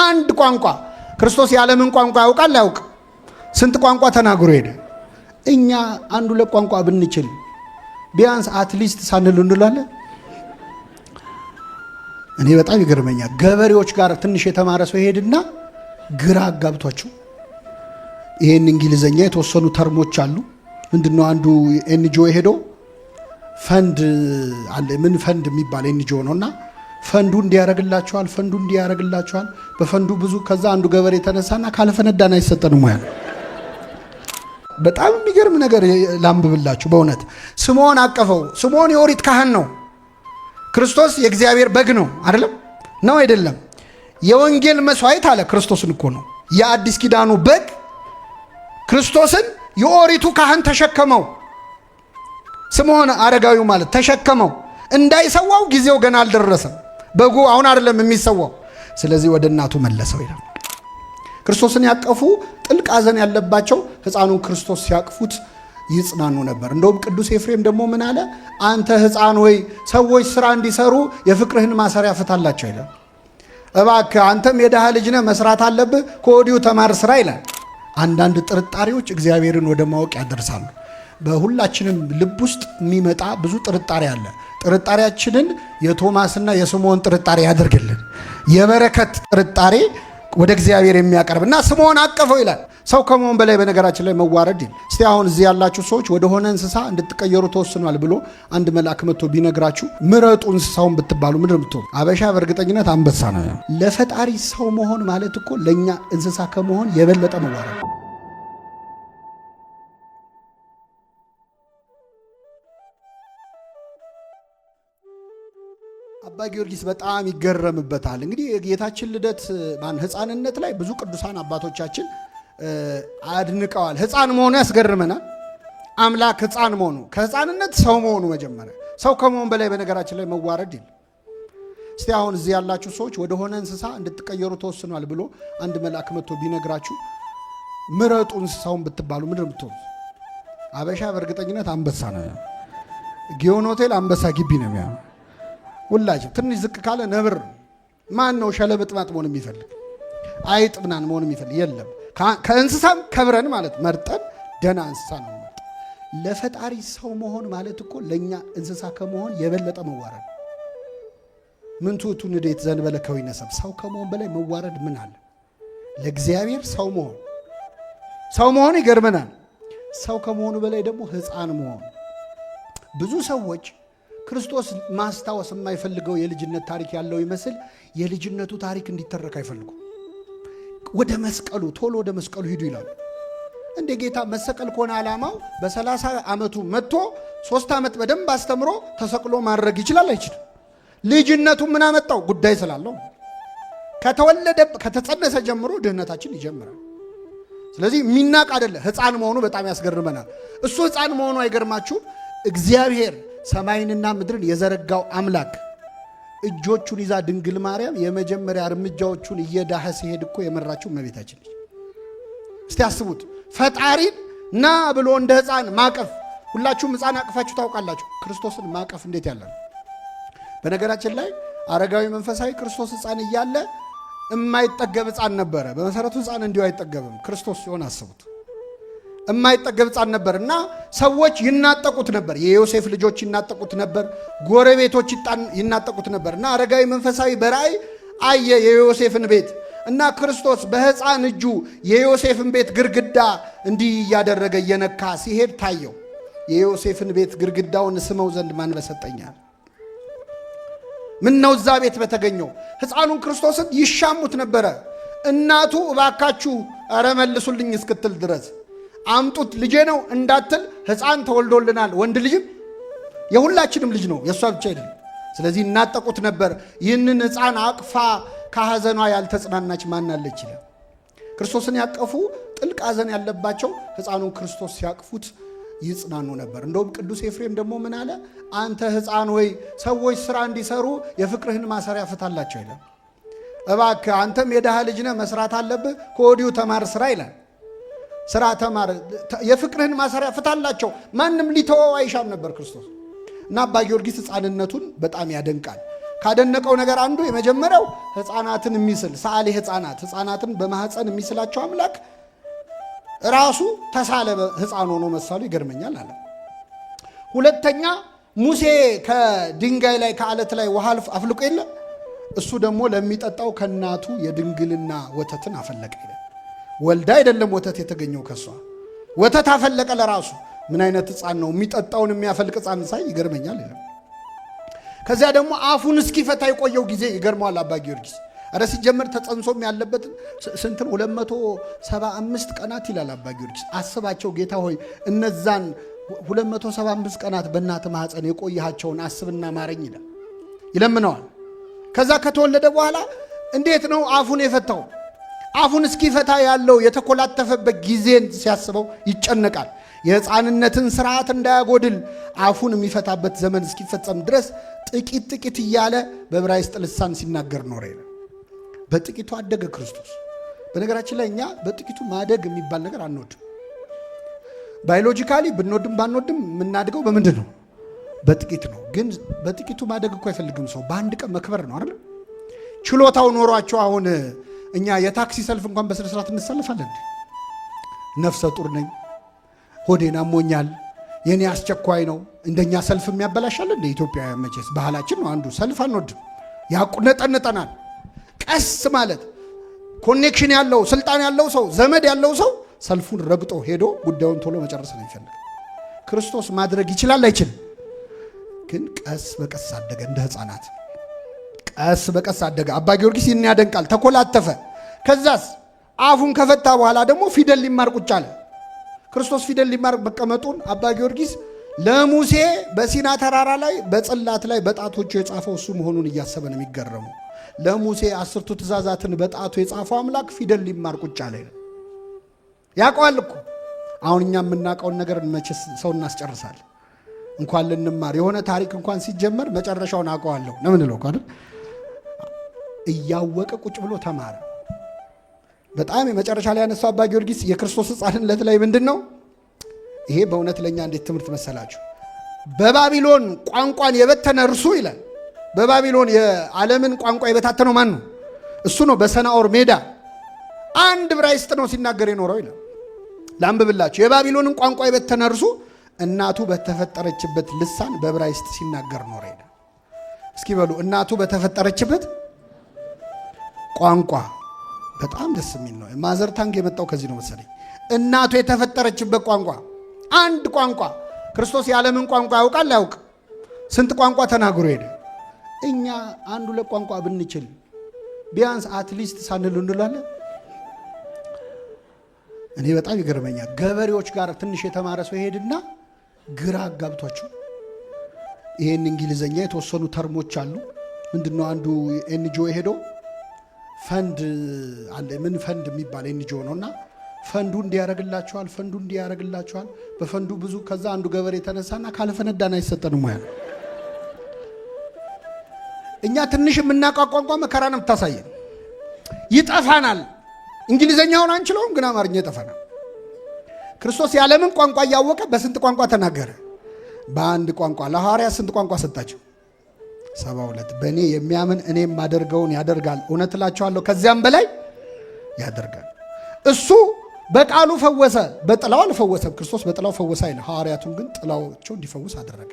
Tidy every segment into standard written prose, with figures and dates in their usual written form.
አንድ ቋንቋ ክርስቶስ ያለምን ቋንቋ ያውቃል ያውቅ ስንት ቋንቋ ተናግሮ ሄደ እኛ አንዱ ለቋንቋ ብንችል ቢያንስ አትሊስት ሳንል እንላለን እኔ በጣም ይገርመኛል ገበሬዎች ጋር ትንሽ የተማረ ሰው ሄድና ግራ አጋብቷቸው ይሄን እንግሊዘኛ የተወሰኑ ተርሞች አሉ ምንድነው አንዱ ኤንጂኦ ሄዶ ፈንድ አለ ምን ፈንድ የሚባል ኤንጂኦ ነውና ፈንዱ እንዲያረግላቸዋል በፈንዱ ብዙ ከዛ አንዱ ገበሬ ተነሳና ካልፈነዳና አይሰጠንም ማለት በጣም የሚገርም ነገር ላምብብላችሁ በእውነት ስምዖን አቀፈው ስምዖን የኦሪት ካህን ነው ክርስቶስ የእግዚአብሔር በግ ነው አይደለም ነው አይደለም የወንጌል መስዋዕት አለ ክርስቶስን እኮ ነው የአዲስ ኪዳኑ በግ ክርስቶስን የኦሪቱ ካህን ተሸከመው ስምዖን አረጋዊው ማለት ተሸከመው እንዳይሰዋው ጊዜው ገና አልደረሰም በጉ አሁን አይደለም የሚሰዋው ስለዚህ ወደ እናቱ መለሰው ይላል ክርስቶስን ያቀፉ ጥልቅ ሐዘን ያለባቸው ሕፃኑን ክርስቶስ ሲያቅፉት ይጽናኑ ነበር እንደውም ቅዱስ ኤፍሬም ደግሞ ምን አለ አንተ ሕፃን ሆይ ሰዎች ስራ እንዲሰሩ የፍቅርህን ማሰሪያ ፍታላቸው ይላል እባክህ አንተም የደሃ ልጅ ነህ መስራት አለብህ ከወዲሁ ተማር ስራ ይላል አንዳንድ ጥርጣሬዎች እግዚአብሔርን ወደ ማወቅ ያደርሳሉ በሁላችንም ልብ ውስጥ የሚመጣ ብዙ ጥርጣሬ አለ ጥርጣሬያችንን የቶማስና የስምዖን ጥርጣሬ ያደርግልን የበረከት ጥርጣሬ ወደ እግዚአብሔር የሚያቀርብና ስምዖን አቀፈው ይላል ሰው ከመሆን በላይ በነገራችን ላይ መዋረድ ይል እስቲ አሁን እዚህ ያላችሁ ሰዎች ወደ ሆነ እንስሳ እንድትቀየሩ ተወስኗል ብሎ አንድ መልአክ መጥቶ ቢነግራችሁ ምረጡ እንስሳውን ብትባሉ ምንድን ነው አበሻ በእርግጠኝነት አንበሳ ነው ለፈጣሪ ሰው መሆን ማለት እኮ ለኛ እንስሳ ከመሆን የበለጠ መዋረድ አባ ጊዮርጊስ በጣም ይገረምበታል እንግዲህ የጌታችን ልደት ሕፃንነት ላይ ብዙ ቅዱሳን አባቶቻችን አድንቀዋል ሕፃን መሆኑ ያስገርመናል አምላክ ሕፃን መሆኑ ከሕፃንነት ሰው መሆኑ መጀመሪያ ሰው ከመሆን በላይ በነገራችን ላይ መዋረድ ይል እስቲ አሁን እዚህ ያላችሁ ሰዎች ወደ ሆነ እንስሳ እንድትቀየሩ ተወስኗል ብሎ አንድ መልአክ መጥቶ ቢነግራችሁ ምረጡ እንስሳውን ብትባሉ ምንድን ነው አበሻ በእርግጠኝነት አንበሳ ነው ጊዮን ሆቴል አንበሳ ግቢ ነው ሁላችን ትንሽ ዝቅ ካለ ነብር ማን ነው ሸለበጥማጥ መሆን የሚፈልግ አይጥ ምናምን መሆን የሚፈልግ የለም ከእንስሳም ከብረን ማለት መርጠን ደና እንስሳ ነው ለፈጣሪ ሰው መሆን ማለት እኮ ለኛ እንስሳ ከመሆን የበለጠ መዋረድ ምን ትውቱ ንዴት ዘንበለ ከዊነሰብ ሰው ከመሆን በላይ መዋረድ ምን አለ ለእግዚአብሔር ሰው መሆን ይገርመናል ሰው ከመሆኑ በላይ ደግሞ ሕፃን መሆን ብዙ ሰዎች ክርስቶስ ማስታወስ የማይፈልገው የልጅነት ታሪክ ያለው ይመስል የልጅነቱ ታሪክ እንዲተረክ አይፈልጉ ወደ መስቀሉ ቶሎ ወደ መስቀሉ ሂዱ ይላሉ እንደ ጌታ መሰቀል ከሆነ ዓላማው በ30 ዓመቱ መጥቶ 3 ዓመት በደንብ አስተምሮ ተሰቅሎ ማድረግ ይችላል አይችልም ልጅነቱ ምን አመጣው ጉዳይ ስላለው ከተጸነሰ ጀምሮ ድህነታችን ይጀምራል ስለዚህ ሚናቅ አይደለ ሕፃን መሆኑ በጣም ያስገርመናል እሱ ሕፃን መሆኑ አይገርማችሁ እግዚአብሔር ሰማይንና ምድርን የዘረጋው አምላክ እጆቹን ይዛ ድንግል ማርያም የመጀመሪያ እርምጃዎቹን እየዳኸ ሲሄድ እኮ የመራችው እመቤታችን ነች እስቲ አስቡት ፈጣሪን ና ብሎ እንደ ሕፃን ማቀፍ ሁላችሁም ሕፃን አቅፋችሁ ታውቃላችሁ ክርስቶስን ማቀፍ እንዴት ያለ ነው በነገራችን ላይ አረጋዊ መንፈሳዊ ክርስቶስ ሕፃን እያለ የማይጠገብ ሕፃን ነበረ በመሰረቱ ሕፃን እንዲሁ አይጠገብም ክርስቶስ ሲሆን አስቡት የማይጠገብ ሕፃን ነበርና ሰዎች ይናጠቁት ነበር የዮሴፍ ልጆች ይናጠቁት ነበር ጎረቤቶች ይናጠቁት ነበርና አረጋዊ መንፈሳዊ በራእይ አየ የዮሴፍን ቤት እና ክርስቶስ በሕፃን እጁ የዮሴፍን ቤት ግርግዳ እንዲህ እያደረገ እየነካ ሲሄድ ታየው የዮሴፍን ቤት ግርግዳውን ስመው ዘንድ ማን በሰጠኛል ምን ነው እዛ ቤት በተገኘው ሕፃኑን ክርስቶስን ይሻሙት ነበረ እናቱ እባካችሁ ኧረ መልሱልኝ እስክትል ድረስ አምጡት ልጄ ነው እንዳትል ሕፃን ተወልዶልናል ወንድ ልጅም የሁላችንም ልጅ ነው የሷ ብቻ አይደለም ስለዚህ እናጠቁት ነበር ይህንን ሕፃን አቅፋ ከሐዘኗ ያልተጽናናች ማን አለች ይላል ክርስቶስን ያቀፉ ጥልቅ ሐዘን ያለባቸው ሕፃኑን ክርስቶስ ሲያቅፉት ይጽናኑ ነበር እንደውም ቅዱስ ኤፍሬም ደግሞ ምን አለ አንተ ሕፃን ሆይ ሰዎች ስራ እንዲሰሩ የፍቅርህን ማሰሪያ ፍታላቸው ይላል እባክህ አንተም የደሃ ልጅ ነህ መስራት አለብህ ከወዲሁ ተማር ስራ ይላል ስራ ተማር የፍቅርህን ማሰሪያ ፍታላቸው ማንም ሊተወው አይሻም ነበር ክርስቶስ እና አባ ጊዮርጊስ ሕፃንነቱን በጣም ያደንቃል ካደነቀው ነገር አንዱ የመጀመሪያው ሕፃናትን የሚስል ሰዓሊ ሕፃናትን በማህፀን የሚስላቸው አምላክ ራሱ ተሳለ ሕፃን ሆኖ መሳሉ ይገርመኛል አለ። ሁለተኛ ሙሴ ከድንጋይ ላይ ከአለት ላይ ውሃ አፍልቆ የለ እሱ ደግሞ ለሚጠጣው ከእናቱ የድንግልና ወተትን አፈለቀ ይለ። ወልዳ አይደለም ወተት የተገኘው ከሷ ወተት አፈለቀ ለራሱ። ምን አይነት ሕፃን ነው የሚጠጣውን የሚያፈልቅ ሕፃን ሳይ ይገርመኛል ይላል። ከዚያ ደግሞ አፉን እስኪፈታ የቆየው ጊዜ ይገርመዋል አባ ጊዮርጊስ። አረ ሲጀመር ተጸንሶም ያለበት ስንትን 275 ቀናት ይላል አባ ጊዮርጊስ። አስባቸው ጌታ ሆይ እነዛን 275 ቀናት በእናት ማህፀን የቆያቸውን አስብና ማረኝ ይለምነዋል። ከዛ ከተወለደ በኋላ እንዴት ነው አፉን የፈታው? አፉን እስኪፈታ ያለው የተኮላተፈበት ጊዜን ሲያስበው ይጨነቃል። የሕፃንነትን ስርዓት እንዳያጎድል አፉን የሚፈታበት ዘመን እስኪፈጸም ድረስ ጥቂት እያለ በዕብራይስጥ ልሳን ሲናገር ኖረ ይላል። በጥቂቱ አደገ ክርስቶስ። በነገራችን ላይ እኛ በጥቂቱ ማደግ የሚባል ነገር አንወድም። ባዮሎጂካሊ ብንወድም ባንወድም የምናድገው በምንድን ነው? በጥቂት ነው። ግን በጥቂቱ ማደግ እኮ አይፈልግም ሰው። በአንድ ቀን መክበር ነው አይደል? ችሎታው ኖሯቸው አሁን እኛ የታክሲ ሰልፍ እንኳን በስነ ስርዓት እንሰልፋለን። ነፍሰ ጡር ነኝ፣ ሆዴን አሞኛል፣ የኔ አስቸኳይ ነው። እንደኛ ሰልፍ የሚያበላሻል እንደ ኢትዮጵያ መቼስ ባህላችን ነው አንዱ። ሰልፍ አንወድም፣ ያቁነጠነጠናል። ቀስ ማለት ኮኔክሽን ያለው ስልጣን ያለው ሰው ዘመድ ያለው ሰው ሰልፉን ረግጦ ሄዶ ጉዳዩን ቶሎ መጨረስ ነው ይፈልግ። ክርስቶስ ማድረግ ይችላል አይችልም? ግን ቀስ በቀስ አደገ፣ እንደ ሕፃናት ቀስ በቀስ አደገ። አባ ጊዮርጊስ ይህን ያደንቃል። ተኮላተፈ። ከዛስ አፉን ከፈታ በኋላ ደግሞ ፊደል ሊማር ቁጭ አለ። ክርስቶስ ፊደል ሊማር መቀመጡን አባ ጊዮርጊስ ለሙሴ በሲና ተራራ ላይ በጽላት ላይ በጣቶቹ የጻፈው እሱ መሆኑን እያሰበ ነው የሚገረመው። ለሙሴ 10ቱ ትእዛዛትን በጣቱ የጻፈው አምላክ ፊደል ሊማር ቁጭ አለ። ያውቀዋል እኮ። አሁን እኛ የምናውቀውን ነገር መቼስ ሰው እናስጨርሳለን። እንኳን ልንማር የሆነ ታሪክ እንኳን ሲጀመር መጨረሻውን አውቀዋለሁ ነው ምንለው አይደል? እያወቀ ቁጭ ብሎ ተማረ። በጣም የመጨረሻ ላይ ያነሳው አባ ጊዮርጊስ የክርስቶስ ሕፃንነት ላይ ምንድን ነው ይሄ? በእውነት ለእኛ እንዴት ትምህርት መሰላችሁ? በባቢሎን ቋንቋን የበተነ እርሱ ይላል። በባቢሎን የዓለምን ቋንቋ የበታተነው ማን ነው? እሱ ነው። በሰናኦር ሜዳ አንድ ዕብራይስጥ ነው ሲናገር የኖረው ይላል። ላንብብላችሁ። የባቢሎንን ቋንቋ የበተነ እርሱ እናቱ በተፈጠረችበት ልሳን በዕብራይስጥ ሲናገር ኖረ ይላል። እስኪ በሉ እናቱ በተፈጠረችበት ቋንቋ። በጣም ደስ የሚል ነው። ማዘር ታንግ የመጣው ከዚህ ነው መሰለኝ። እናቱ የተፈጠረችበት ቋንቋ፣ አንድ ቋንቋ። ክርስቶስ የዓለምን ቋንቋ ያውቃል አያውቅ? ስንት ቋንቋ ተናግሮ ሄደ። እኛ አንድ ሁለት ቋንቋ ብንችል ቢያንስ አትሊስት ሳንል እንላለን። እኔ በጣም ይገርመኛል። ገበሬዎች ጋር ትንሽ የተማረ ሰው ይሄድና ግራ አጋብቷቸው ይሄን እንግሊዘኛ የተወሰኑ ተርሞች አሉ። ምንድነው አንዱ ኤንጂኦ ሄዶ ፈንድ አለ፣ ምን ፈንድ የሚባል ኤንጂኦ ነውና ፈንዱ እንዲያረግላቸዋል በፈንዱ ብዙ። ከዛ አንዱ ገበሬ ተነሳና ካልፈነዳን አይሰጠንም ማለት ነው። እኛ ትንሽ የምናውቀው ቋንቋ መከራ ነው የምታሳየን። ይጠፋናል። እንግሊዘኛውን አንችለውም፣ ግን አማርኛ ይጠፋናል። ክርስቶስ የዓለምን ቋንቋ እያወቀ በስንት ቋንቋ ተናገረ? በአንድ ቋንቋ። ለሐዋርያ ስንት ቋንቋ ሰጣቸው? 72። በእኔ የሚያምን እኔ የማደርገውን ያደርጋል፣ እውነት እላችኋለሁ ከዚያም በላይ ያደርጋል። እሱ በቃሉ ፈወሰ፣ በጥላው አልፈወሰም። ክርስቶስ በጥላው ፈወሰ አይደል? ሐዋርያቱን ግን ጥላቸው እንዲፈውስ አደረገ።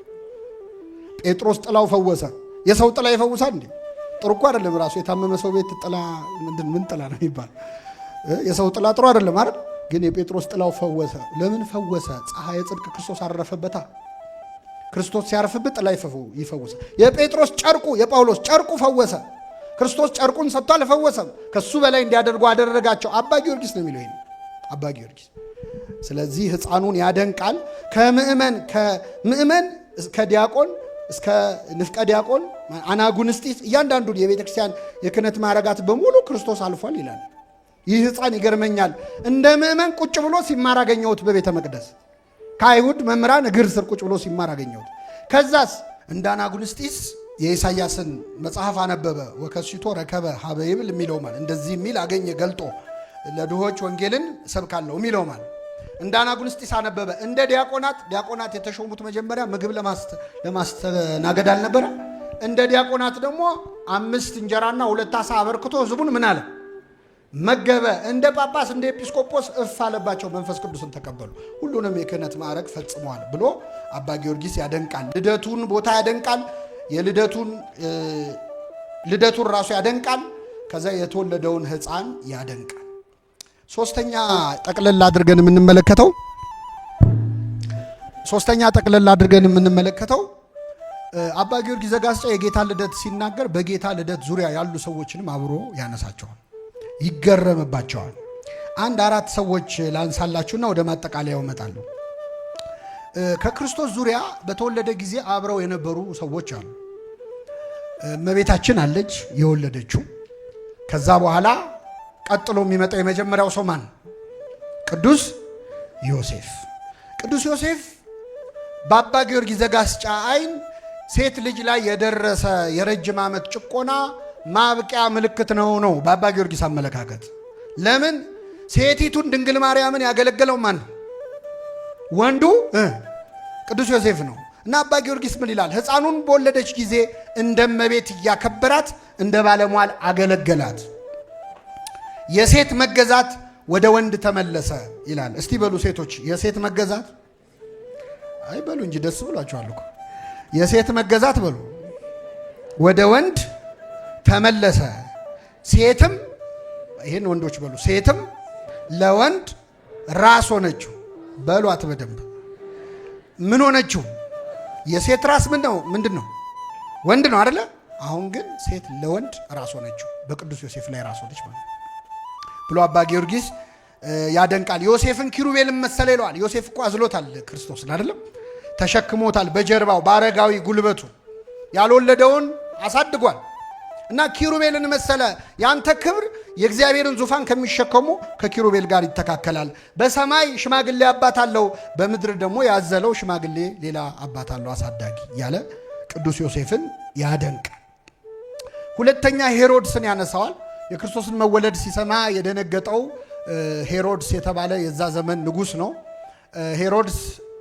ጴጥሮስ ጥላው ፈወሰ። የሰው ጥላ ይፈውሳል እንዴ? ጥሩ እኮ አይደለም። ራሱ የታመመ ሰው ቤት ጥላ ምን ጥላ ነው የሚባል? የሰው ጥላ ጥሩ አይደለም አይደል? ግን የጴጥሮስ ጥላው ፈወሰ። ለምን ፈወሰ? ፀሐይ ጽድቅ ክርስቶስ አረፈበታ። ክርስቶስ ሲያርፍበት ጥላ ይፈውሳል። የጴጥሮስ ጨርቁ፣ የጳውሎስ ጨርቁ ፈወሰ። ክርስቶስ ጨርቁን ሰጥቶ አልፈወሰም። ከሱ በላይ እንዲያደርጉ አደረጋቸው። አባ ጊዮርጊስ ነው የሚለው ይሄን አባ ጊዮርጊስ። ስለዚህ ሕፃኑን ያደንቃል። ከምእመን እስከ ዲያቆን እስከ ንፍቀ ዲያቆን አናጉንስጢስ እያንዳንዱን የቤተ ክርስቲያን የክህነት ማዕረጋት በሙሉ ክርስቶስ አልፏል ይላል። ይህ ሕፃን ይገርመኛል። እንደ ምእመን ቁጭ ብሎ ሲማር አገኘሁት በቤተ መቅደስ። ከአይሁድ መምህራን እግር ስር ቁጭ ብሎ ሲማር አገኘሁት። ከዛስ እንደ አናጉንስጢስ የኢሳያስን መጽሐፍ አነበበ። ወከሲቶ ረከበ ሀበ ይብል የሚለው ማለት እንደዚህ የሚል አገኘ ገልጦ ለድሆች ወንጌልን ሰብካለሁ የሚለው ማለት እንደ አናጉንስጢስ አነበበ። እንደ ዲያቆናት የተሾሙት መጀመሪያ ምግብ ለማስተናገድ አልነበረ? እንደ ዲያቆናት ደግሞ 5 እንጀራና 2 ዓሣ አበርክቶ ሕዝቡን ምን አለ? መገበ። እንደ ጳጳስ እንደ ኤጲስቆጶስ እፍ አለባቸው፣ መንፈስ ቅዱስን ተቀበሉ፣ ሁሉንም የክህነት ማዕረግ ፈጽመዋል ብሎ አባ ጊዮርጊስ ያደንቃል። ልደቱን ቦታ ያደንቃል። ልደቱን ራሱ ያደንቃል። ከዛ የተወለደውን ሕፃን ያደንቃል። ሶስተኛ ጠቅለል አድርገን የምንመለከተው አባ ጊዮርጊስ ዘጋስጫ የጌታ ልደት ሲናገር በጌታ ልደት ዙሪያ ያሉ ሰዎችንም አብሮ ያነሳቸዋል፣ ይገረምባቸዋል። 4 ሰዎች ላንሳላችሁና ወደ ማጠቃለያው እመጣለሁ። ከክርስቶስ ዙሪያ በተወለደ ጊዜ አብረው የነበሩ ሰዎች አሉ። እመቤታችን አለች የወለደችው። ከዛ በኋላ ቀጥሎ የሚመጣው የመጀመሪያው ሰው ማን? ቅዱስ ዮሴፍ። ቅዱስ ዮሴፍ በአባ ጊዮርጊስ ዘጋስጫ አይን ሴት ልጅ ላይ የደረሰ የረጅም ዓመት ጭቆና ማብቂያ ምልክት ነው በአባ ጊዮርጊስ አመለካከት። ለምን? ሴቲቱን ድንግል ማርያምን ያገለገለው ማን? ወንዱ ቅዱስ ዮሴፍ ነው። እና አባ ጊዮርጊስ ምን ይላል? ሕፃኑን በወለደች ጊዜ እንደ እመቤት እያከበራት እንደ ባለሟል አገለገላት። የሴት መገዛት ወደ ወንድ ተመለሰ ይላል። እስቲ በሉ ሴቶች፣ የሴት መገዛት አይ በሉ እንጂ ደስ ብሏችኋል እኮ። የሴት መገዛት በሉ ወደ ወንድ ተመለሰ። ሴትም ይሄን ወንዶች በሉ፣ ሴትም ለወንድ ራስ ሆነችው። በሏት በደንብ ምን ሆነችው? የሴት ራስ ምንድን ነው? ወንድ ነው አይደለ? አሁን ግን ሴት ለወንድ ራስ ሆነችው። በቅዱስ ዮሴፍ ላይ ራስ ሆነች ማለት ብሎ አባ ጊዮርጊስ ያደንቃል። ዮሴፍን ኪሩቤልን መሰለ ይለዋል። ዮሴፍ እኮ አዝሎታል ክርስቶስን አይደለም? ተሸክሞታል በጀርባው በአረጋዊ ጉልበቱ። ያልወለደውን አሳድጓል እና ኪሩቤልን መሰለ። ያንተ ክብር የእግዚአብሔርን ዙፋን ከሚሸከሙ ከኪሩቤል ጋር ይተካከላል። በሰማይ ሽማግሌ አባት አለው፣ በምድር ደግሞ ያዘለው ሽማግሌ ሌላ አባት አለው አሳዳጊ ያለ ቅዱስ ዮሴፍን ያደንቃል። ሁለተኛ ሄሮድስን ያነሳዋል። የክርስቶስን መወለድ ሲሰማ የደነገጠው ሄሮድስ የተባለ የዛ ዘመን ንጉሥ ነው። ሄሮድስ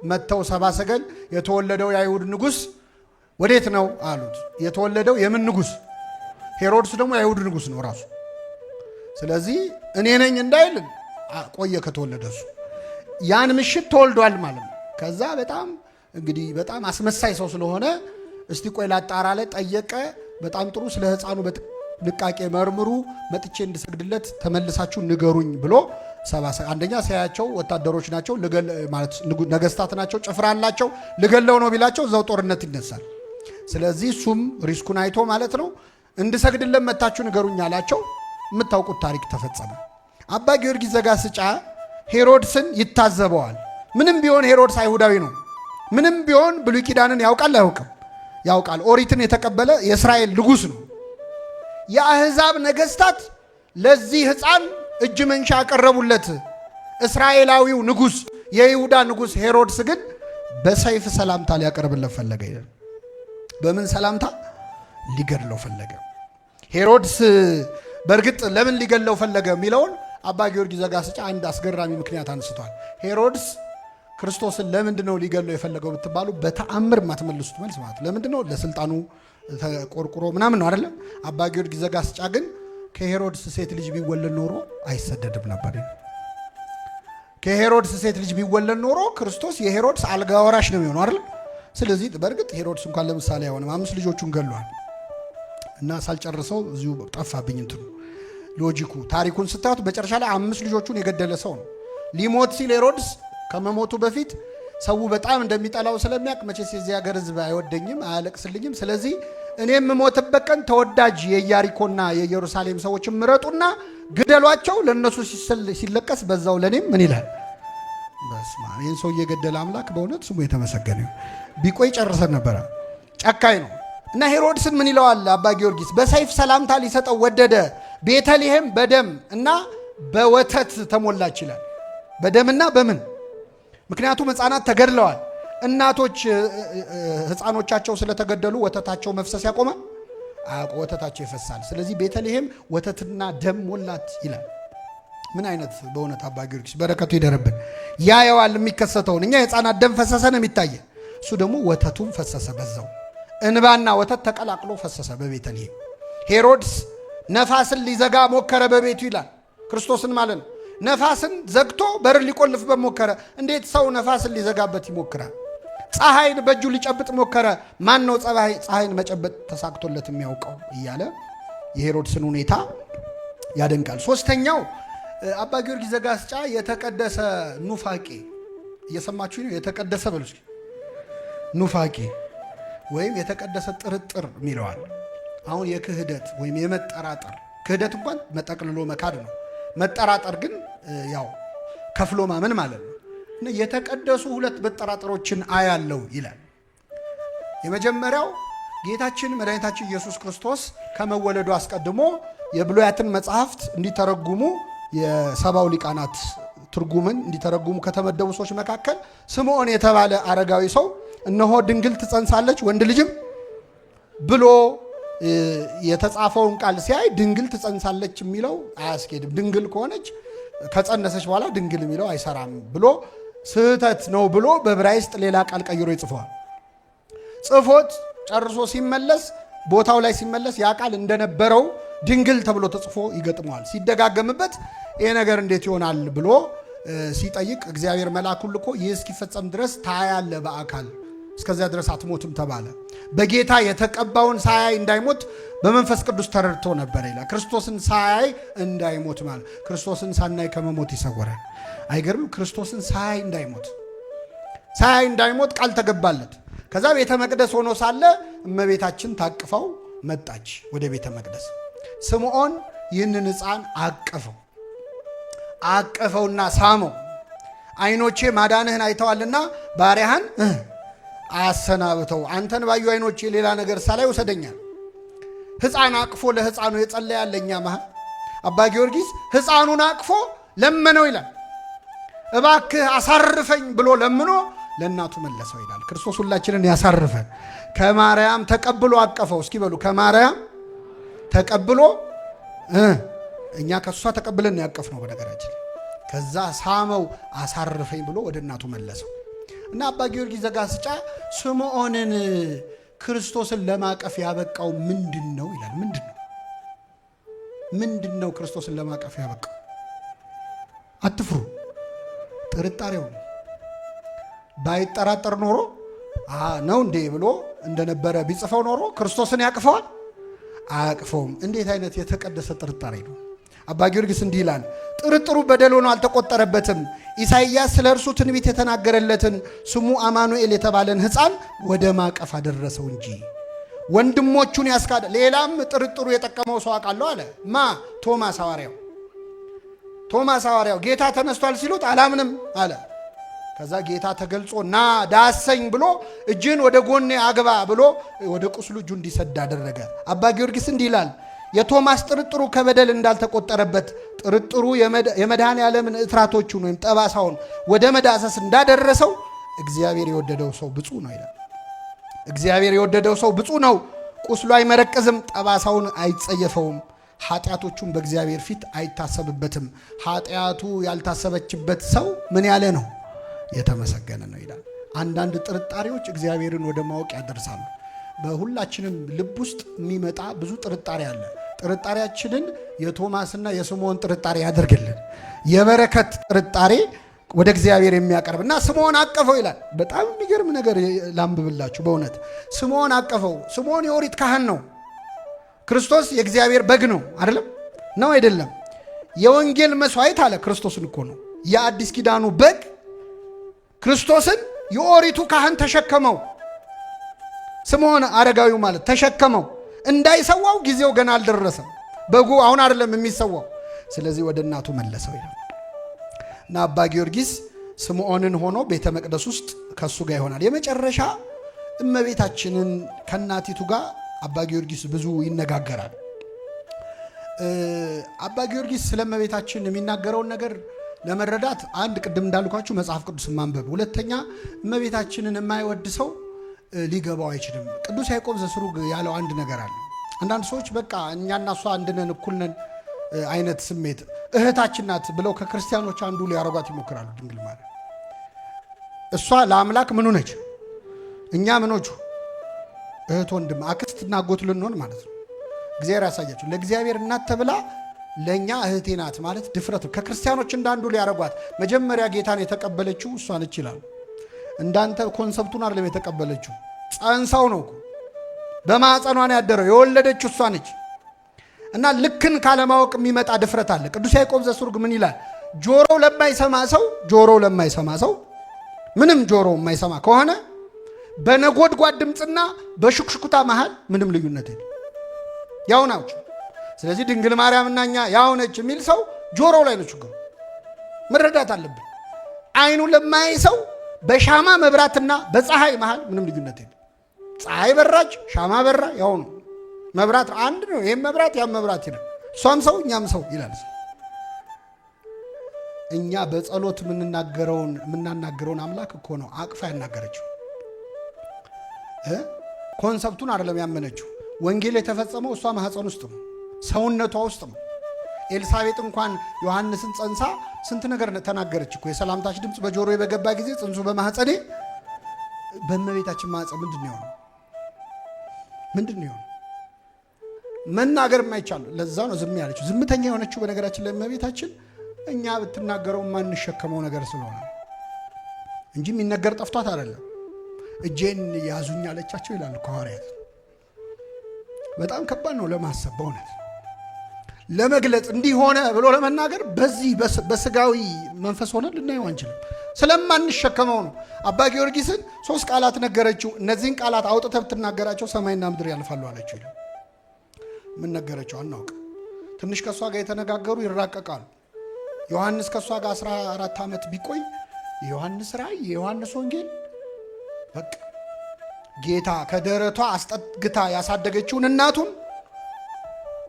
መጥተው ሰብአ ሰገል የተወለደው የአይሁድ ንጉሥ ወዴት ነው አሉት። የተወለደው የምን ንጉሥ? ሄሮድስ ደግሞ የአይሁድ ንጉሥ ነው ራሱ። ስለዚህ እኔ ነኝ እንዳይል ቆየ ከተወለደ እሱ። ያን ምሽት ተወልዷል ማለት ነው። ከዛ በጣም አስመሳይ ሰው ስለሆነ እስቲ ቆይ ላጣራ ላይ ጠየቀ። በጣም ጥሩ፣ ስለ ሕፃኑ በጥንቃቄ መርምሩ፣ መጥቼ እንድሰግድለት ተመልሳችሁ ንገሩኝ ብሎ አንደኛ ሲያያቸው ወታደሮች ናቸው ማለት ነገስታት ናቸው፣ ጭፍራ አላቸው። ልገለው ነው ቢላቸው እዛው ጦርነት ይነሳል። ስለዚህ እሱም ሪስኩን አይቶ ማለት ነው እንድሰግድለት መታችሁ ንገሩኝ አላቸው። የምታውቁት ታሪክ ተፈጸመ። አባ ጊዮርጊስ ዘጋስጫ ሄሮድስን ይታዘበዋል። ምንም ቢሆን ሄሮድስ አይሁዳዊ ነው። ምንም ቢሆን ብሉይ ኪዳንን ያውቃል አያውቅም? ያውቃል። ኦሪትን የተቀበለ የእስራኤል ንጉሥ ነው። የአሕዛብ ነገስታት ለዚህ ሕፃን እጅ መንሻ ያቀረቡለት። እስራኤላዊው ንጉሥ የይሁዳ ንጉሥ ሄሮድስ ግን በሰይፍ ሰላምታ ሊያቀርብለት ፈለገ። በምን ሰላምታ? ሊገድለው ፈለገ። ሄሮድስ በእርግጥ ለምን ሊገድለው ፈለገ የሚለውን አባ ጊዮርጊስ ዘጋስጫ አንድ አስገራሚ ምክንያት አንስቷል። ሄሮድስ ክርስቶስን ለምንድን ነው ሊገድለው የፈለገው ብትባሉ በተአምር የማትመልሱት መልስ ማለት ለምንድን ነው? ለስልጣኑ ተቆርቁሮ ምናምን ነው አይደለም። አባ ጊዮርጊስ ዘጋስጫ ግን ከሄሮድስ ሴት ልጅ ቢወለድ ኖሮ አይሰደድም ነበር። ከሄሮድስ ሴት ልጅ ቢወለድ ኖሮ ክርስቶስ የሄሮድስ አልጋ ወራሽ ነው የሚሆነው አይደለም። ስለዚህ በእርግጥ ሄሮድስ እንኳን ለምሳሌ አይሆንም፣ 5 ልጆቹን ገሏል። እና ሳልጨርሰው እዚሁ ጠፋብኝ እንትኑ ሎጂኩ። ታሪኩን ስታዩት መጨረሻ ላይ 5 ልጆቹን የገደለ ሰው ነው። ሊሞት ሲል ሄሮድስ ከመሞቱ በፊት ሰው በጣም እንደሚጠላው ስለሚያውቅ መቼስ የዚህ ሀገር ሕዝብ አይወደኝም አያለቅስልኝም፣ ስለዚህ እኔ የምሞትበት ቀን ተወዳጅ የኢያሪኮና የኢየሩሳሌም ሰዎችን ምረጡና ግደሏቸው፣ ለነሱ ሲለቀስ በዛው ለኔም ምን ይላል? በስማ ይህን ሰው የገደለ አምላክ በእውነት ስሙ የተመሰገነ ቢቆይ ጨርሰን ነበረ። ጨካኝ ነው። እና ሄሮድስን ምን ይለዋል አባ ጊዮርጊስ? በሰይፍ ሰላምታ ሊሰጠው ወደደ። ቤተልሔም በደም እና በወተት ተሞላች ይላል። በደምና በምን? ምክንያቱም ሕፃናት ተገድለዋል። እናቶች ሕፃኖቻቸው ስለተገደሉ ወተታቸው መፍሰስ ያቆማል? ወተታቸው ይፈሳል። ስለዚህ ቤተልሔም ወተትና ደም ሞላት ይላል። ምን አይነት በእውነት አባ ጊዮርጊስ በረከቱ ይደረብን። ያየዋል የሚከሰተውን። እኛ የሕፃናት ደም ፈሰሰ ነው የሚታየ፣ እሱ ደግሞ ወተቱም ፈሰሰ በዛው። እንባና ወተት ተቀላቅሎ ፈሰሰ በቤተልሔም። ሄሮድስ ነፋስን ሊዘጋ ሞከረ በቤቱ ይላል። ክርስቶስን ማለት ነው። ነፋስን ዘግቶ በር ሊቆልፍበት ሞከረ። እንዴት ሰው ነፋስን ሊዘጋበት ይሞክራል? ፀሐይን በእጁ ሊጨብጥ ሞከረ። ማን ነው ፀሐይን መጨበጥ ተሳክቶለት የሚያውቀው? እያለ የሄሮድስን ሁኔታ ያደንቃል። ሶስተኛው አባ ጊዮርጊስ ዘጋስጫ የተቀደሰ ኑፋቄ፣ እየሰማችሁ ነው? የተቀደሰ በሉ እስኪ ኑፋቄ ወይም የተቀደሰ ጥርጥር የሚለዋል። አሁን የክህደት ወይም የመጠራጠር፣ ክህደት እንኳን መጠቅልሎ መካድ ነው። መጠራጠር ግን ያው ከፍሎ ማመን ማለት ነው። የተቀደሱ ሁለት መጠራጠሮችን አያለው ይላል። የመጀመሪያው ጌታችን መድኃኒታችን ኢየሱስ ክርስቶስ ከመወለዱ አስቀድሞ የብሉያትን መጽሐፍት እንዲተረጉሙ የሰባው ሊቃናት ትርጉምን እንዲተረጉሙ ከተመደቡ ሰዎች መካከል ስምዖን የተባለ አረጋዊ ሰው እነሆ ድንግል ትጸንሳለች ወንድ ልጅም ብሎ የተጻፈውን ቃል ሲያይ ድንግል ትጸንሳለች የሚለው አያስኬድም፣ ድንግል ከሆነች ከጸነሰች በኋላ ድንግል የሚለው አይሰራም ብሎ ስህተት ነው ብሎ በዕብራይስጥ ሌላ ቃል ቀይሮ ይጽፈዋል። ጽፎት ጨርሶ ሲመለስ ቦታው ላይ ሲመለስ ያ ቃል እንደነበረው ድንግል ተብሎ ተጽፎ ይገጥመዋል። ሲደጋገምበት ይሄ ነገር እንዴት ይሆናል ብሎ ሲጠይቅ እግዚአብሔር መልአኩን ልኮ ይህ እስኪፈጸም ድረስ ታያለህ በአካል እስከዚያ ድረስ አትሞትም ተባለ። በጌታ የተቀባውን ሳያይ እንዳይሞት በመንፈስ ቅዱስ ተረድቶ ነበር ይላል። ክርስቶስን ሳያይ እንዳይሞት ማለት ክርስቶስን ሳናይ ከመሞት ይሰወራል። አይገርም? ክርስቶስን ሳያይ እንዳይሞት ቃል ተገባለት። ከዛ ቤተ መቅደስ ሆኖ ሳለ እመቤታችን ታቅፈው መጣች ወደ ቤተ መቅደስ። ስምዖን ይህንን ሕፃን አቀፈውና ሳመው። ዓይኖቼ ማዳንህን አይተዋልና ባሪያህን አሰናብተው፣ አንተን ባዩ ዓይኖቼ ሌላ ነገር ሳላይ ወሰደኛል። ሕፃን አቅፎ ለሕፃኑ የጸለያለ እኛ መሃል አባ ጊዮርጊስ ሕፃኑን አቅፎ ለመነው ይላል። እባክህ አሳርፈኝ ብሎ ለምኖ ለእናቱ መለሰው ይላል። ክርስቶስ ሁላችንን ያሳርፈን። ከማርያም ተቀብሎ አቀፈው። እስኪ በሉ ከማርያም ተቀብሎ፣ እኛ ከሷ ተቀብለን ያቀፍ ነው በነገራችን። ከዛ ሳመው አሳርፈኝ ብሎ ወደ እናቱ መለሰው እና አባ ጊዮርጊስ ዘጋስጫ ስምዖንን ክርስቶስን ለማቀፍ ያበቃው ምንድን ነው ይላል። ምንድን ነው ክርስቶስን ለማቀፍ ያበቃው? አትፍሩ፣ ጥርጣሬው ነው። ባይጠራጠር ኖሮ ነው እንዴ ብሎ እንደነበረ ቢጽፈው ኖሮ ክርስቶስን ያቅፈዋል? አያቅፈውም። እንዴት አይነት የተቀደሰ ጥርጣሬ ነው! አባ ጊዮርጊስ እንዲህ ይላል፣ ጥርጥሩ በደል ሆኖ አልተቆጠረበትም። ኢሳይያስ ስለ እርሱ ትንቢት የተናገረለትን ስሙ አማኑኤል የተባለን ሕፃን ወደ ማቀፍ አደረሰው እንጂ ወንድሞቹን ያስካደ። ሌላም ጥርጥሩ የጠቀመው ሰው አውቃለሁ አለ። ቶማስ ሐዋርያው ጌታ ተነስቷል ሲሉት አላምንም አለ። ከዛ ጌታ ተገልጾ ና ዳሰኝ ብሎ እጅን ወደ ጎኔ አግባ ብሎ ወደ ቁስሉ እጁ እንዲሰድ አደረገ። አባ ጊዮርጊስ እንዲህ ይላል፣ የቶማስ ጥርጥሩ ከበደል እንዳልተቆጠረበት ጥርጥሩ የመድኃኔ ዓለምን እትራቶቹን ወይም ጠባሳውን ወደ መዳሰስ እንዳደረሰው እግዚአብሔር የወደደው ሰው ብፁዕ ነው ይላል። እግዚአብሔር የወደደው ሰው ብፁዕ ነው። ቁስሉ አይመረቅዝም፣ ጠባሳውን አይጸየፈውም፣ ኃጢአቶቹን በእግዚአብሔር ፊት አይታሰብበትም። ኃጢአቱ ያልታሰበችበት ሰው ምን ያለ ነው? የተመሰገነ ነው ይላል። አንዳንድ ጥርጣሬዎች እግዚአብሔርን ወደ ማወቅ ያደርሳሉ። በሁላችንም ልብ ውስጥ የሚመጣ ብዙ ጥርጣሬ አለ። ጥርጣሬያችንን የቶማስና የስምዖን ጥርጣሬ ያደርግልን። የበረከት ጥርጣሬ ወደ እግዚአብሔር የሚያቀርብ እና ስምዖን አቀፈው ይላል። በጣም የሚገርም ነገር ላንብብላችሁ። በእውነት ስምዖን አቀፈው። ስምዖን የኦሪት ካህን ነው። ክርስቶስ የእግዚአብሔር በግ ነው። አይደለም? ነው አይደለም? የወንጌል መስዋዕት አለ። ክርስቶስን እኮ ነው የአዲስ ኪዳኑ በግ። ክርስቶስን የኦሪቱ ካህን ተሸከመው። ስምዖን አረጋዊው ማለት ተሸከመው። እንዳይሰዋው ጊዜው ገና አልደረሰም። በጉ አሁን አይደለም የሚሰዋው። ስለዚህ ወደ እናቱ መለሰው ይላል እና አባ ጊዮርጊስ ስምዖንን ሆኖ ቤተ መቅደስ ውስጥ ከሱ ጋር ይሆናል። የመጨረሻ እመቤታችንን ከእናቲቱ ጋር አባ ጊዮርጊስ ብዙ ይነጋገራል። አባ ጊዮርጊስ ስለ እመቤታችን የሚናገረውን ነገር ለመረዳት አንድ ቅድም እንዳልኳችሁ መጽሐፍ ቅዱስ ማንበብ፣ ሁለተኛ እመቤታችንን የማይወድ ሰው ሊገባው አይችልም። ቅዱስ ያዕቆብ ዘስሩግ ያለው አንድ ነገር አለ። አንዳንድ ሰዎች በቃ እኛና እሷ አንድ ነን እኩል ነን አይነት ስሜት እህታችን ናት ብለው ከክርስቲያኖች አንዱ ሊያረጓት ይሞክራሉ። ድንግል ማርያም እሷ ለአምላክ ምኑ ነች? እኛ ምኖቹ እህት ወንድም፣ አክስትና አጎት ልንሆን ማለት ነው። እግዚአብሔር ያሳያችሁ። ለእግዚአብሔር እናት ተብላ ለእኛ እህቴ ናት ማለት ድፍረት ነው። ከክርስቲያኖች እንዳንዱ ሊያረጓት መጀመሪያ ጌታን የተቀበለችው እሷ ነች ይላል። እንዳንተ ኮንሰፕቱን አይደለም የተቀበለችው፣ ጸንሳው ነው በማዕፀኗን ያደረው የወለደችው እሷ ነች። እና ልክን ካለማወቅ የሚመጣ ድፍረት አለ። ቅዱስ ያዕቆብ ዘሱርግ ምን ይላል? ጆሮው ለማይሰማ ሰው ምንም ጆሮ የማይሰማ ከሆነ በነጎድጓድ ድምፅና በሹክሹክታ መሃል ምንም ልዩነት የለም፣ ያው ናቸው። ስለዚህ ድንግል ማርያምና እኛ ያው ነች የሚል ሰው ጆሮው ላይ ነው ችግሩ። መረዳት አለብን። አይኑ ለማያይ ሰው በሻማ መብራትና በፀሐይ መሃል ምንም ልዩነት የለም። ፀሐይ በራች፣ ሻማ በራ፣ ያው ነው። መብራት አንድ ነው። ይሄም መብራት ያም መብራት ይላል። እሷም ሰው እኛም ሰው ይላል። እኛ በጸሎት የምናናገረውን አምላክ እኮ ነው አቅፋ ያናገረችው። ኮንሰፕቱን አይደለም ያመነችው። ወንጌል የተፈጸመው እሷ ማህፀን ውስጥ ነው፣ ሰውነቷ ውስጥ ነው። ኤልሳቤጥ እንኳን ዮሐንስን ጸንሳ ስንት ነገር ተናገረች እኮ። የሰላምታች ድምፅ በጆሮዬ በገባ ጊዜ ጽንሱ በማህፀኔ። በእመቤታችን ማህፀን ምንድን ነው የሆነው? መናገር የማይቻል ለዛ ነው ዝም ያለችው። ዝምተኛ የሆነችው በነገራችን ላይ እመቤታችን እኛ ብትናገረው የማንሸከመው ነገር ስለሆነ እንጂ የሚነገር ጠፍቷት አይደለም። እጄን ያዙኝ አለቻቸው ይላሉ ሐዋርያት። በጣም ከባድ ነው ለማሰብ በእውነት ለመግለጽ እንዲህ ሆነ ብሎ ለመናገር በዚህ በስጋዊ መንፈስ ሆነ ልናየው አንችልም፣ ስለማንሸከመው ነው። አባ ጊዮርጊስን 3 ቃላት ነገረችው። እነዚህን ቃላት አውጥተህ ብትናገራቸው ሰማይና ምድር ያልፋሉ አለችው ይላል። ምን ነገረችው አናውቅ። ትንሽ ከእሷ ጋር የተነጋገሩ ይራቀቃሉ። ዮሐንስ ከእሷ ጋር 14 ዓመት ቢቆይ የዮሐንስ ራእይ የዮሐንስ ወንጌል በቃ ጌታ ከደረቷ አስጠግታ ያሳደገችውን እናቱን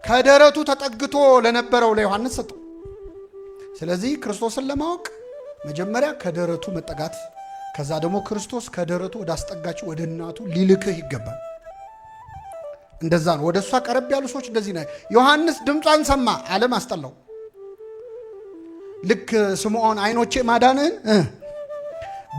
ከደረቱ ተጠግቶ ለነበረው ለዮሐንስ ሰጠው። ስለዚህ ክርስቶስን ለማወቅ መጀመሪያ ከደረቱ መጠጋት፣ ከዛ ደግሞ ክርስቶስ ከደረቱ ወደ አስጠጋችው ወደ እናቱ ሊልክህ ይገባል። እንደዛ ነው። ወደ እሷ ቀረብ ያሉ ሰዎች እንደዚህ ነው። ዮሐንስ ድምጿን ሰማ፣ ዓለም አስጠላው። ልክ ስምዖን አይኖቼ ማዳንህን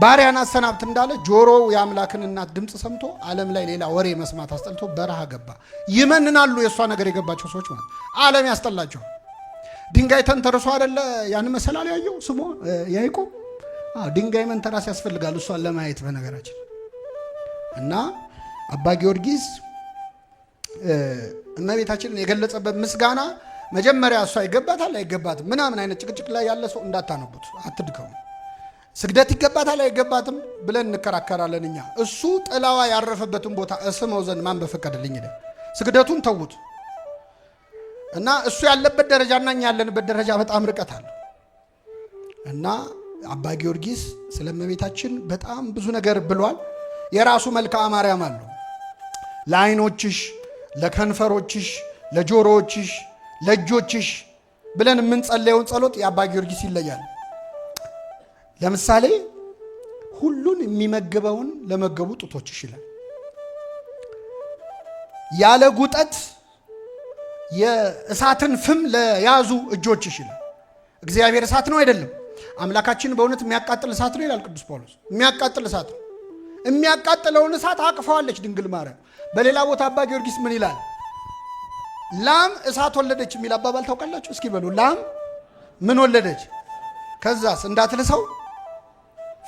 ባሪያን አሰናብት እንዳለ ጆሮው የአምላክን እናት ድምፅ ሰምቶ ዓለም ላይ ሌላ ወሬ መስማት አስጠልቶ በረሃ ገባ። ይመንናሉ የእሷ ነገር የገባቸው ሰዎች ማለት ዓለም ያስጠላቸው። ድንጋይ ተንተርሶ አይደለ ያን መሰላል ያየው ስምዖን ያዕቆብ። ድንጋይ መንተራስ ያስፈልጋል እሷን ለማየት በነገራችን። እና አባ ጊዮርጊስ እመቤታችንን የገለጸበት ምስጋና መጀመሪያ እሷ ይገባታል አይገባትም ምናምን አይነት ጭቅጭቅ ላይ ያለ ሰው እንዳታነቡት፣ አትድከሙ። ስግደት ይገባታል አይገባትም ብለን እንከራከራለን እኛ። እሱ ጥላዋ ያረፈበትን ቦታ እስመው ዘንድ ማን በፈቀደልኝ ይላል። ስግደቱን ተዉት እና እሱ ያለበት ደረጃና እኛ ያለንበት ደረጃ በጣም ርቀት አለ። እና አባ ጊዮርጊስ ስለ እመቤታችን በጣም ብዙ ነገር ብሏል። የራሱ መልክዓ ማርያም አለው። ለዓይኖችሽ፣ ለከንፈሮችሽ፣ ለጆሮዎችሽ፣ ለእጆችሽ ብለን የምንጸለየውን ጸሎት የአባ ጊዮርጊስ ይለያል። ለምሳሌ ሁሉን የሚመግበውን ለመገቡ ጡቶችሽ ይላል። ያለ ጉጠት የእሳትን ፍም ለያዙ እጆችሽ ይላል። እግዚአብሔር እሳት ነው አይደለም? አምላካችን በእውነት የሚያቃጥል እሳት ነው ይላል ቅዱስ ጳውሎስ። የሚያቃጥል እሳት ነው። የሚያቃጥለውን እሳት አቅፈዋለች ድንግል ማርያም። በሌላ ቦታ አባ ጊዮርጊስ ምን ይላል? ላም እሳት ወለደች የሚል አባባል ታውቃላችሁ? እስኪ በሉ። ላም ምን ወለደች? ከዛስ እንዳትልሰው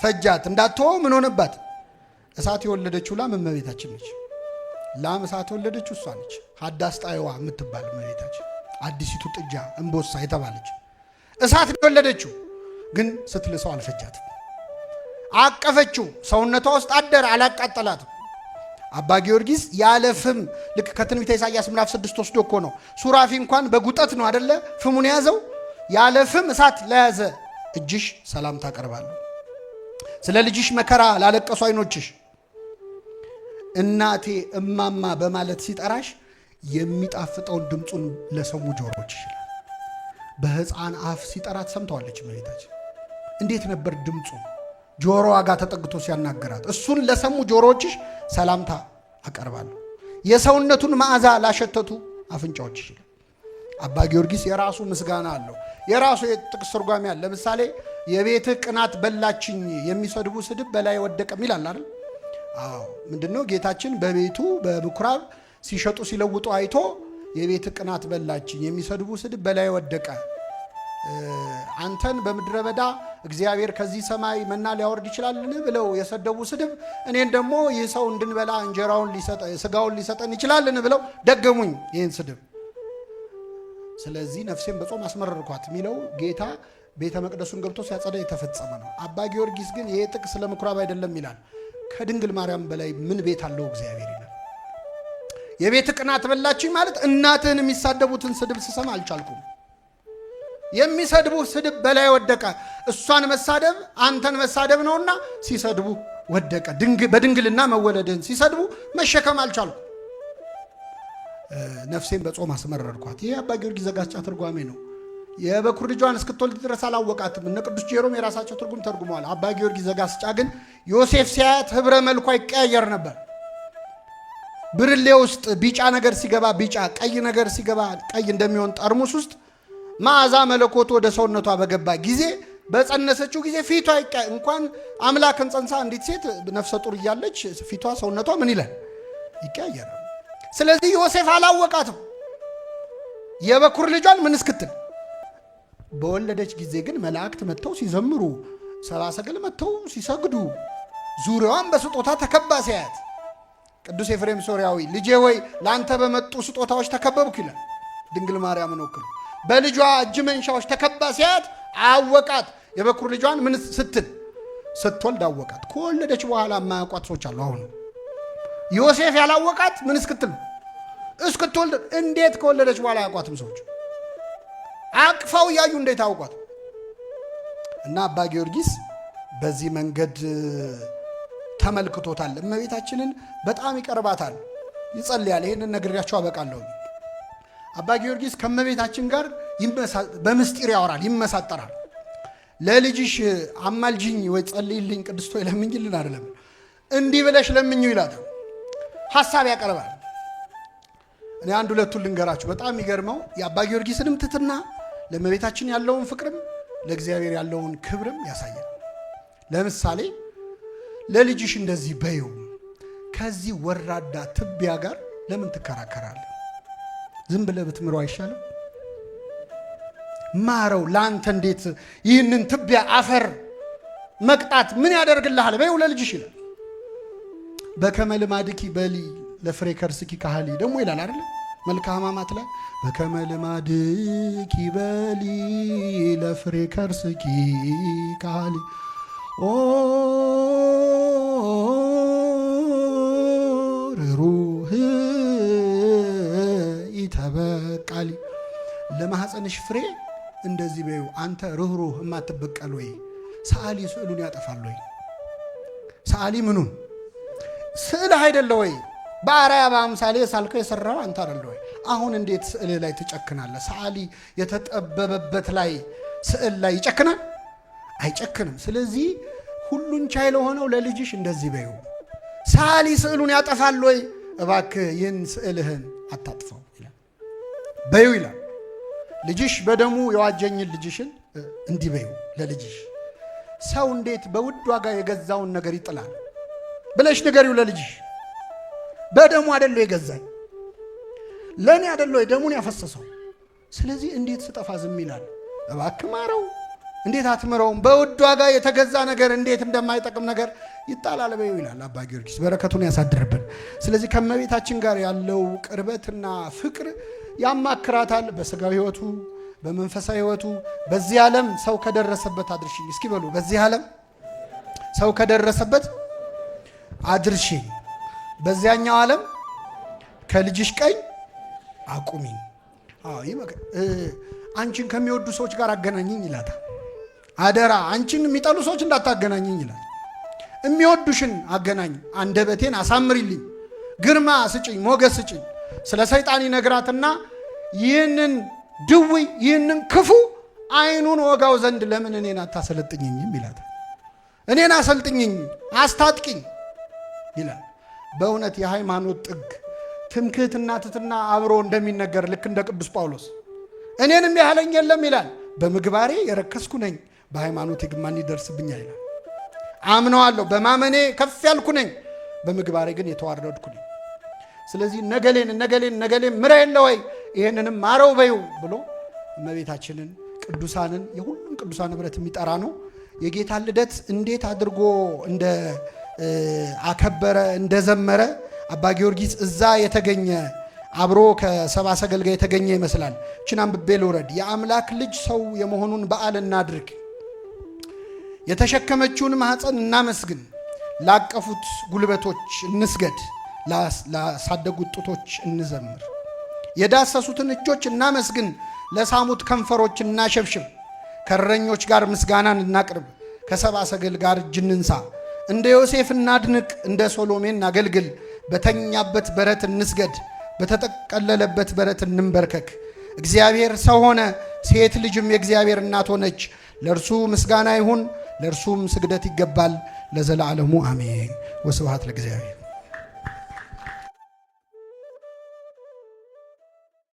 ፈጃት፣ እንዳትወው ምን ሆነባት? እሳት የወለደችው ላም እመቤታችን ነች። ላም እሳት የወለደችው እሷ ነች። ሀዳስ ጣይዋ የምትባል እመቤታችን፣ አዲሲቱ ጥጃ እምቦሳ የተባለች እሳት የወለደችው ግን ስትልሰው አልፈጃትም። አቀፈችው፣ ሰውነቷ ውስጥ አደረ፣ አላቃጠላትም። አባ ጊዮርጊስ ያለ ፍም ልክ ከትንቢተ ኢሳይያስ ምዕራፍ 6 ወስዶ እኮ ነው። ሱራፊ እንኳን በጉጠት ነው አደለ ፍሙን የያዘው። ያለ ፍም እሳት ለያዘ እጅሽ ሰላም ታቀርባለሁ። ስለ ልጅሽ መከራ ላለቀሱ አይኖችሽ እናቴ እማማ በማለት ሲጠራሽ የሚጣፍጠውን ድምፁን ለሰሙ ጆሮችሽ ይላል። በሕፃን አፍ ሲጠራት ሰምተዋለች እመቤታችን። እንዴት ነበር ድምፁ? ጆሮዋ ጋር ተጠግቶ ሲያናገራት እሱን ለሰሙ ጆሮችሽ ሰላምታ አቀርባለሁ። የሰውነቱን መዓዛ ላሸተቱ አፍንጫዎችሽ ይላል። አባ ጊዮርጊስ የራሱ ምስጋና አለው። የራሱ የጥቅስ ትርጓሜ አለ። ለምሳሌ የቤትህ ቅናት በላችኝ፣ የሚሰድቡ ስድብ በላይ ወደቀም ይላል አይደል? አዎ ምንድነው ጌታችን በቤቱ በምኩራብ ሲሸጡ ሲለውጡ አይቶ የቤት ቅናት በላችኝ፣ የሚሰድቡ ስድብ በላይ ወደቀ። አንተን በምድረ በዳ እግዚአብሔር ከዚህ ሰማይ መና ሊያወርድ ይችላልን ብለው የሰደቡ ስድብ እኔን ደግሞ ይህ ሰው እንድንበላ እንጀራውን ስጋውን ሊሰጠን ይችላልን ብለው ደገሙኝ ይህን ስድብ። ስለዚህ ነፍሴን በጾም አስመረርኳት የሚለው ጌታ ቤተ መቅደሱን ገብቶ ሲያጸዳ የተፈጸመ ነው። አባ ጊዮርጊስ ግን ይሄ ጥቅስ ለምኩራብ አይደለም ይላል። ከድንግል ማርያም በላይ ምን ቤት አለው እግዚአብሔር ይላል። የቤት ቅናት በላችኝ ማለት እናትህን የሚሳደቡትን ስድብ ስሰማ አልቻልኩም። የሚሰድቡ ስድብ በላይ ወደቀ። እሷን መሳደብ አንተን መሳደብ ነውና ሲሰድቡ ወደቀ። በድንግልና መወለድህን ሲሰድቡ መሸከም አልቻልኩም። ነፍሴን በጾም አስመረርኳት። ይህ አባ ጊዮርጊስ ዘጋስጫ ትርጓሜ ነው። የበኩር ልጇን እስክትወልድ ድረስ አላወቃትም። እነ ቅዱስ ጄሮም የራሳቸው ትርጉም ተርጉመዋል። አባ ጊዮርጊስ ዘጋስጫ ግን ዮሴፍ ሲያያት ህብረ መልኳ ይቀያየር ነበር። ብርሌ ውስጥ ቢጫ ነገር ሲገባ ቢጫ፣ ቀይ ነገር ሲገባ ቀይ እንደሚሆን ጠርሙስ ውስጥ መዓዛ መለኮት ወደ ሰውነቷ በገባ ጊዜ በጸነሰችው ጊዜ ፊቷ እንኳን አምላክን ጸንሳ እንዲት ሴት ነፍሰ ጡር እያለች ፊቷ ሰውነቷ ምን ይላል? ይቀያየራል። ስለዚህ ዮሴፍ አላወቃትም የበኩር ልጇን ምን እስክትል። በወለደች ጊዜ ግን መላእክት መጥተው ሲዘምሩ፣ ሰብአ ሰገል መጥተው ሲሰግዱ፣ ዙሪያዋን በስጦታ ተከባ ሲያያት ቅዱስ ኤፍሬም ሶርያዊ ልጄ ሆይ ለአንተ በመጡ ስጦታዎች ተከበብኩ ይላል። ድንግል ማርያምን ወክሎ በልጇ እጅ መንሻዎች ተከባ ሲያያት አወቃት። የበኩር ልጇን ምን ስትወልድ አወቃት። ከወለደች በኋላ የማያውቋት ሰዎች አሉ። አሁን ዮሴፍ ያላወቃት ምን እስክትወልድ እንዴት ከወለደች በኋላ አያውቋትም ሰዎች? አቅፋው እያዩ እንዴት አውቋት? እና አባ ጊዮርጊስ በዚህ መንገድ ተመልክቶታል። እመቤታችንን በጣም ይቀርባታል፣ ይጸልያል። ይህንን ነግሬያቸው አበቃለሁ። አባ ጊዮርጊስ ከእመቤታችን ጋር በምስጢር ያወራል፣ ይመሳጠራል። ለልጅሽ አማልጅኝ ወይ ጸልይልኝ ቅድስቶ ለምኝልን አይደለም፣ እንዲህ ብለሽ ለምኙ ይላታል። ሐሳብ ያቀርባል። እኔ አንድ ሁለቱን ልንገራችሁ። በጣም የሚገርመው የአባ ጊዮርጊስንም ትትና ለእመቤታችን ያለውን ፍቅርም ለእግዚአብሔር ያለውን ክብርም ያሳያል። ለምሳሌ ለልጅሽ እንደዚህ በይው፣ ከዚህ ወራዳ ትቢያ ጋር ለምን ትከራከራለህ? ዝም ብለህ ብትምረው አይሻልም? ማረው። ለአንተ እንዴት ይህንን ትቢያ አፈር መቅጣት ምን ያደርግልሃል? በይው ለልጅሽ ይላል። በከመ ልማድኪ በሊ ለፍሬ ከርስኪ ካህሊ ደግሞ ይላል አይደል? መልክአ ሕማማት ላይ በከመ ልማድኪ በሊ ለፍሬ ከርስኪ ካህሊ ኦ ሩህ ይተበቃሊ ለማህፀንሽ ፍሬ እንደዚህ በይው። አንተ ርኅሩህ የማትበቀል ወይ ሰዓሊ ስዕሉን ያጠፋል ወይ? ሰዓሊ ምኑን ስዕል አይደለ ወይ? በአርአያ በአምሳሌ ሳልከው የሰራው አንተ አይደለ ወይ? አሁን እንዴት ስዕል ላይ ትጨክናለህ? ሰዓሊ የተጠበበበት ላይ ስዕል ላይ ይጨክናል? አይጨክንም። ስለዚህ ሁሉን ቻይ ለሆነው ለልጅሽ እንደዚህ በይው። ሰዓሊ ስዕሉን ያጠፋል ወይ? እባክህ ይህን ስዕልህን አታጥፈው ይላል። በይው ይላል። ልጅሽ በደሙ የዋጀኝን ልጅሽን እንዲህ በይው ለልጅሽ። ሰው እንዴት በውድ ዋጋ የገዛውን ነገር ይጥላል ብለሽ ንገሪው ለልጅሽ። በደሙ አይደለ የገዛኝ፣ ለእኔ አይደለ ደሙን ያፈሰሰው። ስለዚህ እንዴት ስጠፋ ዝም ይላል? እባክህ ማረው። እንዴት አትምረውም? በውድ ዋጋ የተገዛ ነገር እንዴት እንደማይጠቅም ነገር ይጣላል በይው ይላል አባ ጊዮርጊስ። በረከቱን ያሳድርብን። ስለዚህ ከእመቤታችን ጋር ያለው ቅርበትና ፍቅር ያማክራታል። በስጋዊ ሕይወቱ በመንፈሳዊ ሕይወቱ በዚህ ዓለም ሰው ከደረሰበት አድርሽኝ። እስኪ በሉ በዚህ ዓለም ሰው ከደረሰበት አድርሽኝ፣ በዚያኛው ዓለም ከልጅሽ ቀኝ አቁሚኝ። አንቺን ከሚወዱ ሰዎች ጋር አገናኝኝ ይላታል። አደራ አንቺን የሚጠሉ ሰዎች እንዳታገናኝኝ ይላል። የሚወዱሽን አገናኝ፣ አንደበቴን አሳምሪልኝ፣ ግርማ ስጭኝ፣ ሞገስ ስጭኝ። ስለ ሰይጣን ይነግራትና ይህንን ድውይ ይህንን ክፉ አይኑን ወጋው ዘንድ ለምን እኔን አታሰለጥኝኝም ይላታል። እኔን አሰልጥኝኝ፣ አስታጥቂኝ ይላል። በእውነት የሃይማኖት ጥግ ትምክህትና ትትና አብሮ እንደሚነገር ልክ እንደ ቅዱስ ጳውሎስ እኔንም ያህለኝ የለም ይላል። በምግባሬ የረከስኩ ነኝ፣ በሃይማኖቴ ግን ማን ይደርስብኛል ይላል። አምነዋለሁ፣ በማመኔ ከፍ ያልኩ ነኝ፣ በምግባሬ ግን የተዋረድኩ ነኝ። ስለዚህ ነገሌን ምራ የለ ወይ ይሄንንም ማረው በይው ብሎ እመቤታችንን ቅዱሳንን የሁሉም ቅዱሳን ህብረት የሚጠራ ነው። የጌታን ልደት እንዴት አድርጎ እንደ አከበረ እንደዘመረ አባ ጊዮርጊስ እዛ የተገኘ አብሮ ከሰባ ሰገል ጋር የተገኘ ይመስላል። እችን አንብቤ ልውረድ። የአምላክ ልጅ ሰው የመሆኑን በዓል እናድርግ፣ የተሸከመችውን ማኅፀን እናመስግን፣ ላቀፉት ጉልበቶች እንስገድ፣ ላሳደጉት ጡቶች እንዘምር፣ የዳሰሱትን እጆች እናመስግን፣ ለሳሙት ከንፈሮች እናሸብሽብ፣ ከእረኞች ጋር ምስጋናን እናቅርብ፣ ከሰባ ሰገል ጋር እጅ እንንሳ፣ እንደ ዮሴፍ እናድንቅ፣ እንደ ሶሎሜ እናገልግል፣ በተኛበት በረት እንስገድ፣ በተጠቀለለበት በረት እንንበርከክ። እግዚአብሔር ሰው ሆነ፣ ሴት ልጅም የእግዚአብሔር እናት ሆነች። ለእርሱ ምስጋና ይሁን፣ ለእርሱም ስግደት ይገባል፣ ለዘላለሙ አሜን። ወስብሐት ለእግዚአብሔር።